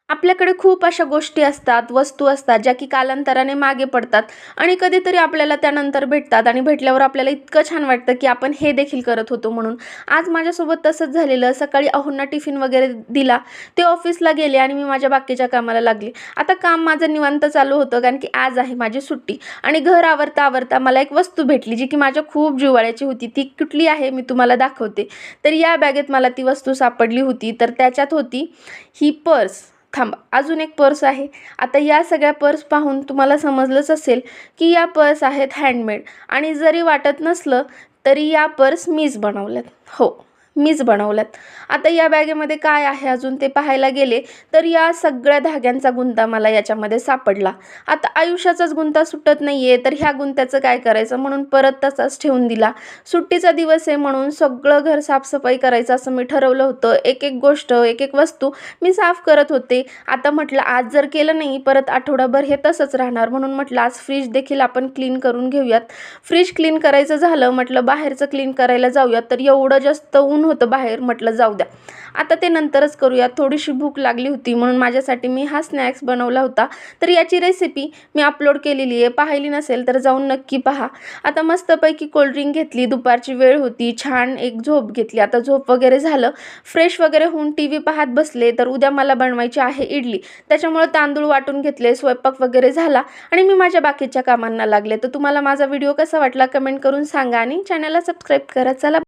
आपल्याकडे खूप अशा गोष्टी असतात, वस्तू असतात, ज्या की कालांतराने मागे पडतात आणि कधीतरी आपल्याला त्यानंतर भेटतात आणि भेटल्यावर आपल्याला इतकं छान वाटतं, की आपण हे देखील करत होतो म्हणून. आज माझ्यासोबत तसंच झालेलं. सकाळी अहोंना टिफिन वगैरे दिला. ते ऑफिसला गेले आणि मी माझ्या बाकीच्या कामाला लागले. आता काम माझं निवांत चालू होतं, कारण की आज आहे माझी सुट्टी आणि घर आवरता-आवरता मला एक वस्तू भेटली, जी की माझ्या खूप जिव्हाळ्याची होती. ती कुठली आहे मी तुम्हाला दाखवते. तर या बॅगेत मला ती वस्तू सापडली होती. तर त्याच्यात होती ही पर्स. थांबा, अजून एक पर्स आहे. आता या सगळ्या पर्स पाहून तुम्हाला समजलंच असेल, की या पर्स आहेत हँडमेड आणि जरी वाटत नसलं, तरी या पर्स मीच बनवल्यात. हो, मीच बनवल्यात. आता या बॅगेमध्ये काय आहे अजून ते पाहायला गेले, तर या सगळ्या धाग्यांचा गुंता मला याच्यामध्ये सापडला. आता आयुष्याचाच गुंता सुटत नाहीये, तर ह्या गुंत्याचं काय करायचं म्हणून परत तसाच ठेवून दिला. सुट्टीचा दिवस आहे म्हणून सगळं घर साफसफाई करायचं असं मी ठरवलं होतं. एक-एक गोष्ट, एक-एक वस्तू मी साफ करत होते. आता म्हटलं आज जर केलं नाही, परत आठवडाभर हे तसंच राहणार. म्हणून म्हटलं आज फ्रीज देखील आपण क्लीन करून घेऊयात. फ्रीज क्लीन करायचं झालं, म्हटलं बाहेरचं क्लीन करायला जाऊयात. तर एवढं जास्त ऊन होतं बाहेर, म्हटलं जाऊ द्या. आता ते नंतरच करूयात. थोडीशी भूक लागली होती म्हणून माझ्यासाठी मी हा स्नॅक्स बनवला होता. तर याची रेसिपी मी अपलोड केलेली आहे. पाहिली नसेल तर जाऊन नक्की पहा. आता मस्तपैकी कोल्ड्रिंक घेतली. दुपारची वेळ होती. छान एक झोप घेतली. आता झोप वगैरे झालं, फ्रेश वगैरे होऊन टीव्ही पाहत बसले. तर उद्या मला बनवायची आहे इडली. त्याच्यामुळे तांदूळ वाटून घेतले, स्वयंपाक वगैरे झाला आणि मी माझ्या बाकीच्या कामांना लागले. तर तुम्हाला माझा व्हिडिओ कसा वाटला कमेंट करून सांगा आणि चॅनलला सबस्क्राईब करा. चला.